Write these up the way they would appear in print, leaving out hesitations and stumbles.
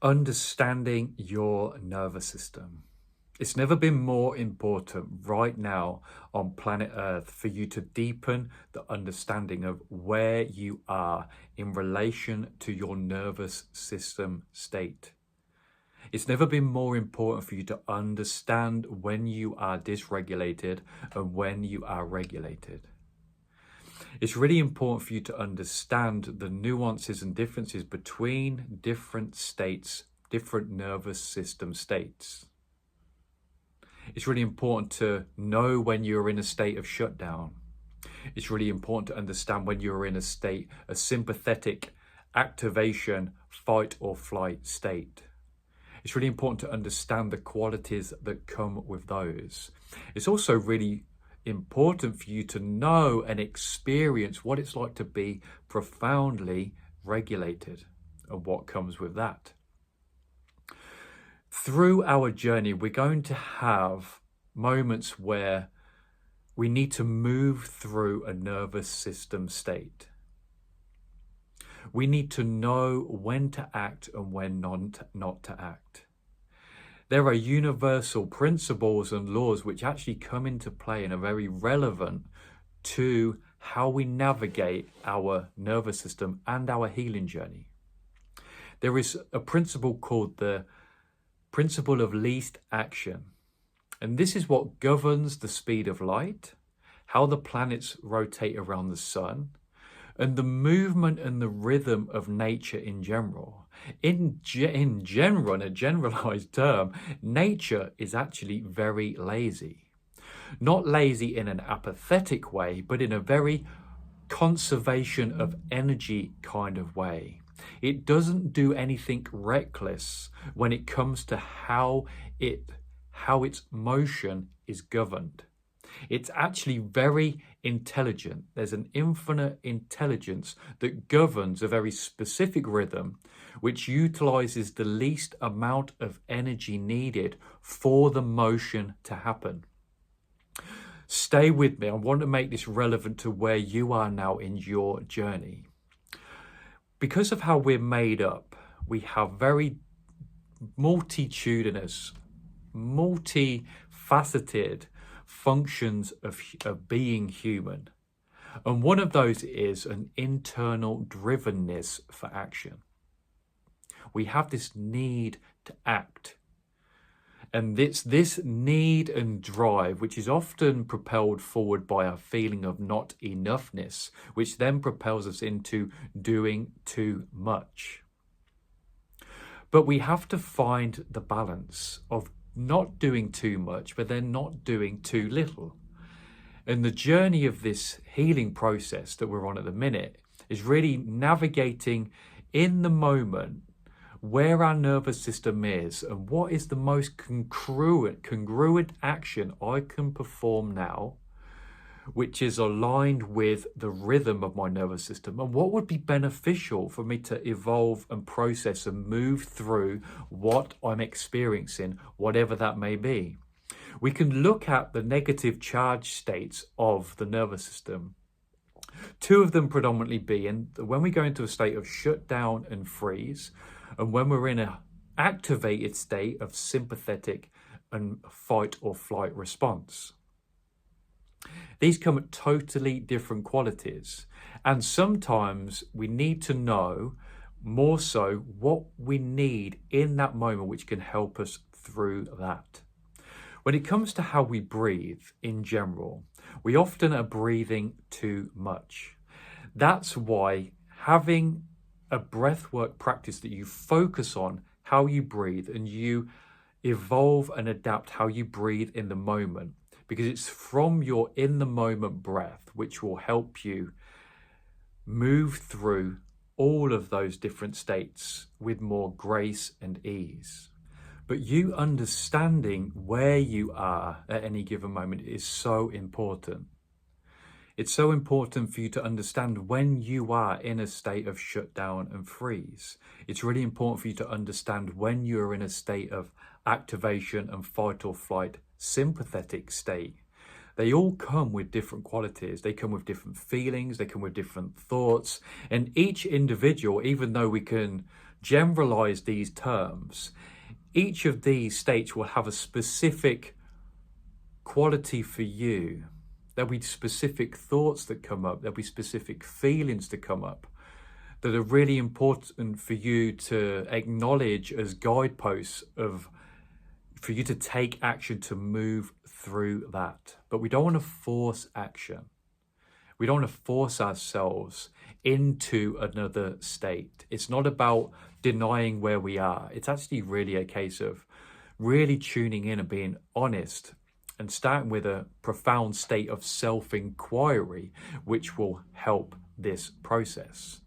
Understanding your nervous system. It's never been more important right now on planet Earth for you to deepen the understanding of where you are in relation to your nervous system state. It's never been more important for you to understand when you are dysregulated and when you are regulated. It's really important for you to understand the nuances and differences between different states, different nervous system states. It's really important to know when you're in a state of shutdown. It's really important to understand when you're in a sympathetic activation, fight or flight state. It's really important to understand the qualities that come with those. It's also really important for you to know and experience what it's like to be profoundly regulated and what comes with that. Through our journey, we're going to have moments where we need to move through a nervous system state. We need to know when to act and when not to act. There are universal principles and laws which actually come into play and are very relevant to how we navigate our nervous system and our healing journey. There is a principle called the principle of least action. And this is what governs the speed of light, how the planets rotate around the sun, and the movement and the rhythm of nature in general. In general, in a generalized term, nature is actually very lazy. Not lazy in an apathetic way, but in a very conservation of energy kind of way. It doesn't do anything reckless when it comes to how its motion is governed. It's actually very intelligent. There's an infinite intelligence that governs a very specific rhythm, which utilizes the least amount of energy needed for the motion to happen. Stay with me. I want to make this relevant to where you are now in your journey. Because of how we're made up, we have very multitudinous, multifaceted functions of being human. And one of those is an internal drivenness for action. We have this need to act. And it's this need and drive, which is often propelled forward by a feeling of not enoughness, which then propels us into doing too much. But we have to find the balance of not doing too much, but then not doing too little. And the journey of this healing process that we're on at the minute is really navigating in the moment where our nervous system is and what is the most congruent action I can perform now, which is aligned with the rhythm of my nervous system, and what would be beneficial for me to evolve and process and move through what I'm experiencing, whatever that may be. We can look at the negative charge states of the nervous system. Two of them predominantly being when we go into a state of shutdown and freeze, and when we're in an activated state of sympathetic and fight or flight response. These come at totally different qualities. And sometimes we need to know more so what we need in that moment, which can help us through that. When it comes to how we breathe in general, we often are breathing too much. That's why having a breathwork practice that you focus on how you breathe and you evolve and adapt how you breathe in the moment, because it's from your in the moment breath which will help you move through all of those different states with more grace and ease. But you understanding where you are at any given moment is so important. It's so important for you to understand when you are in a state of shutdown and freeze. It's really important for you to understand when you're in a state of activation and fight or flight sympathetic state. They all come with different qualities. They come with different feelings. They come with different thoughts. And each individual, even though we can generalize these terms, each of these states will have a specific quality for you. There'll be specific thoughts that come up. There'll be specific feelings to come up that are really important for you to acknowledge as guideposts for you to take action to move through that. But we don't want to force action. We don't want to force ourselves into another state. It's not about denying where we are. It's actually really a case of really tuning in and being honest and starting with a profound state of self-inquiry, which will help this process.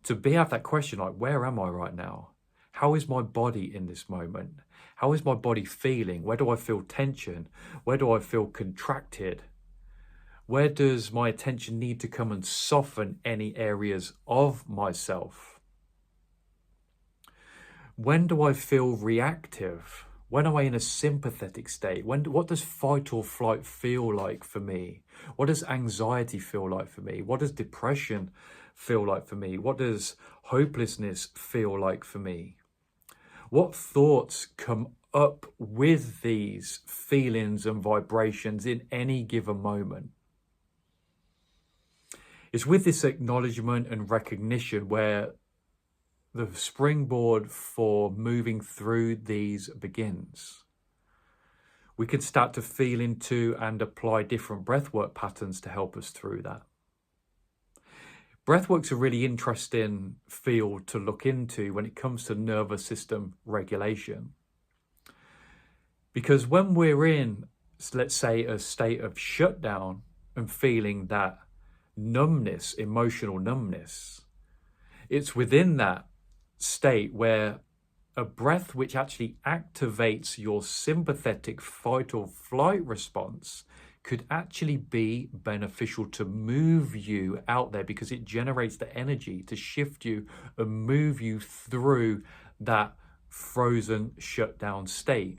To have that question like, where am I right now? How is my body in this moment? How is my body feeling? Where do I feel tension? Where do I feel contracted? Where does my attention need to come and soften any areas of myself? When do I feel reactive? When am I in a sympathetic state? What does fight or flight feel like for me? What does anxiety feel like for me? What does depression feel like for me? What does hopelessness feel like for me? What thoughts come up with these feelings and vibrations in any given moment? It's with this acknowledgement and recognition where the springboard for moving through these begins. We can start to feel into and apply different breathwork patterns to help us through that. Breathwork's a really interesting field to look into when it comes to nervous system regulation. Because when we're in, let's say, a state of shutdown and feeling that numbness, emotional numbness, it's within that state where a breath which actually activates your sympathetic fight or flight response could actually be beneficial to move you out there, because it generates the energy to shift you and move you through that frozen shutdown state.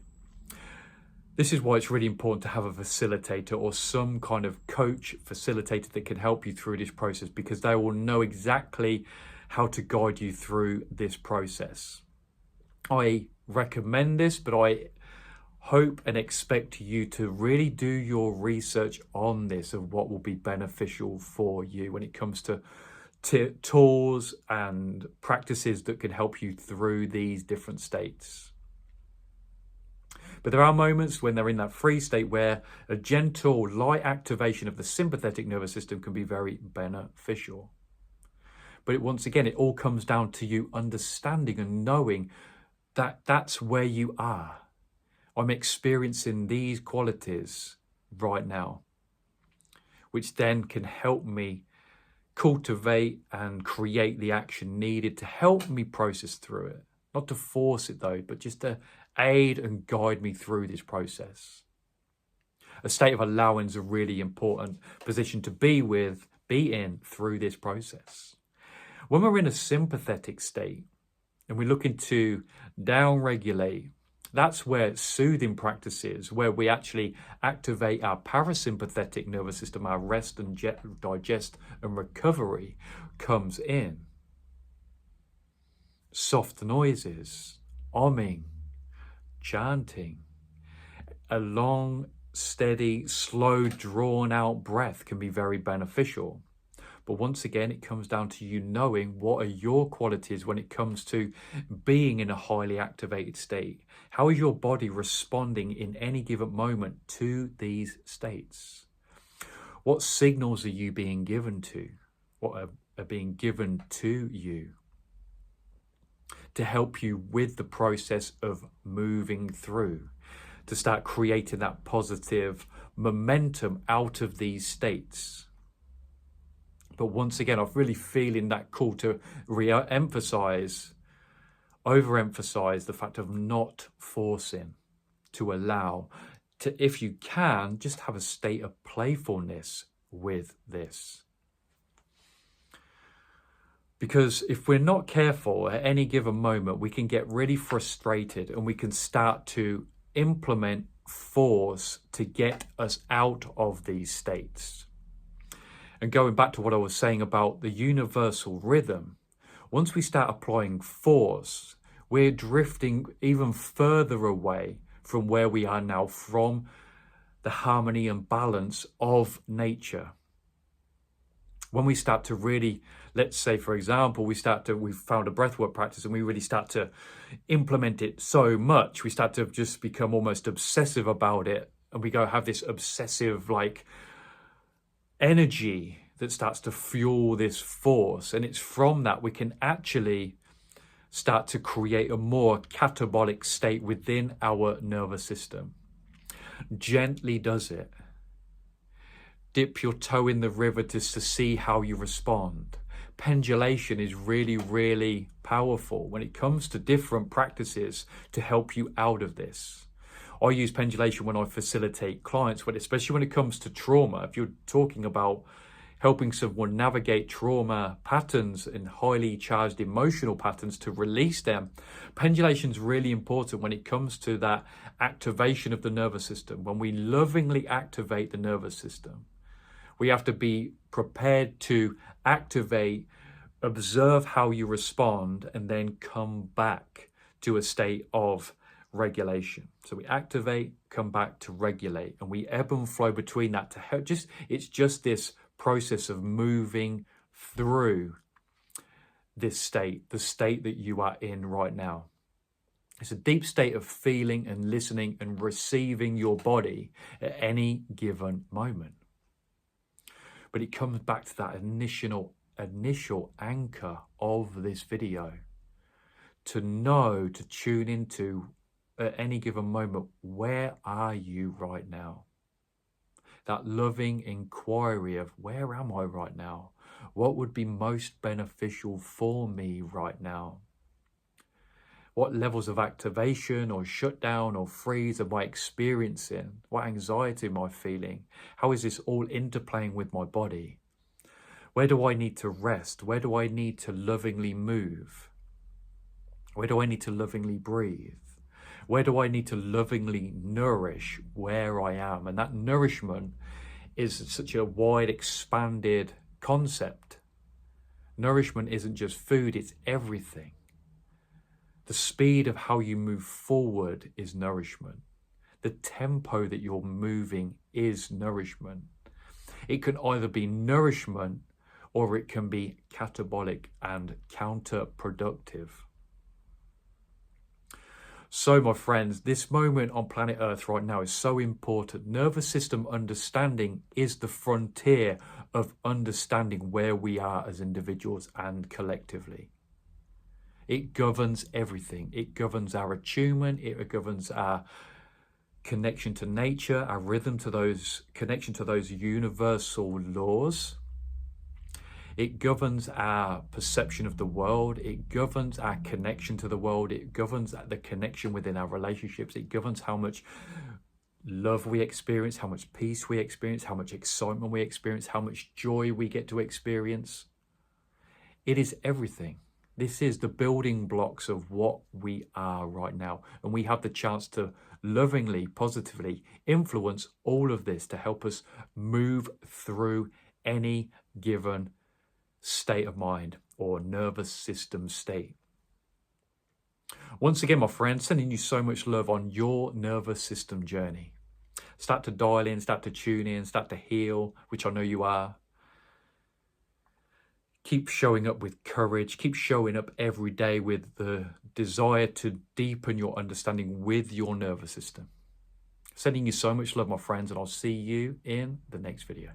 This is why it's really important to have a facilitator or some kind of coach facilitator that can help you through this process, because they will know exactly how to guide you through this process. I recommend this, but I hope and expect you to really do your research on this of what will be beneficial for you when it comes to tools and practices that can help you through these different states. But there are moments when they're in that free state where a gentle, light activation of the sympathetic nervous system can be very beneficial. But once again, it all comes down to you understanding and knowing that that's where you are. I'm experiencing these qualities right now, which then can help me cultivate and create the action needed to help me process through it. Not to force it though, but just to aid and guide me through this process. A state of allowance is a really important position to be in through this process. When we're in a sympathetic state and we're looking to down-regulate, that's where soothing practices, where we actually activate our parasympathetic nervous system, our rest and digest and recovery comes in. Soft noises, humming, chanting, a long, steady, slow, drawn-out breath can be very beneficial. But once again, it comes down to you knowing what are your qualities when it comes to being in a highly activated state. How is your body responding in any given moment to these states? What signals are you being given to? What are being given to you to help you with the process of moving through, to start creating that positive momentum out of these states? But once again, I'm really feeling that call to overemphasize the fact of not forcing, to allow, to, if you can, just have a state of playfulness with this. Because if we're not careful at any given moment, we can get really frustrated and we can start to implement force to get us out of these states. And going back to what I was saying about the universal rhythm, Once we start applying force, we're drifting even further away from where we are now, from the harmony and balance of nature. When we start to really, let's say, for example, we've found a breathwork practice and we really start to implement it so much, we start to just become almost obsessive about it. And we go have this obsessive like energy that starts to fuel this force. And it's from that we can actually start to create a more catabolic state within our nervous system. Gently does it. Dip your toe in the river just to see how you respond. Pendulation is really, really powerful when it comes to different practices to help you out of this. I use pendulation when I facilitate clients, especially when it comes to trauma. If you're talking about helping someone navigate trauma patterns and highly charged emotional patterns to release them, pendulation is really important when it comes to that activation of the nervous system. When we lovingly activate the nervous system, we have to be prepared to activate, observe how you respond, and then come back to a state of regulation. So we activate, come back to regulate, and we ebb and flow between that to help. It's just this process of moving through this state, the state that you are in right now. It's a deep state of feeling and listening and receiving your body at any given moment. But it comes back to that initial anchor of this video, to know, to tune into at any given moment, where are you right now? That loving inquiry of, where am I right now? What would be most beneficial for me right now? What levels of activation or shutdown or freeze am I experiencing? What anxiety am I feeling? How is this all interplaying with my body? Where do I need to rest? Where do I need to lovingly move? Where do I need to lovingly breathe? Where do I need to lovingly nourish where I am? And that nourishment is such a wide, expanded concept. Nourishment isn't just food, it's everything. The speed of how you move forward is nourishment. The tempo that you're moving is nourishment. It can either be nourishment or it can be catabolic and counterproductive. So, my friends, this moment on planet Earth right now is so important. Nervous system understanding is the frontier of understanding where we are as individuals and collectively. It governs everything. It governs our attunement. It governs our connection to nature, our rhythm to those, connection to those universal laws. It governs our perception of the world. It governs our connection to the world. It governs the connection within our relationships. It governs how much love we experience, how much peace we experience, how much excitement we experience, how much joy we get to experience. It is everything. This is the building blocks of what we are right now. And we have the chance to lovingly, positively influence all of this to help us move through any given state of mind or nervous system state. Once again, my friends, sending you so much love on your nervous system journey. Start to dial in, start to tune in, start to heal, which I know you are. Keep showing up with courage. Keep showing up every day with the desire to deepen your understanding with your nervous system. Sending you so much love, my friends, and I'll see you in the next video.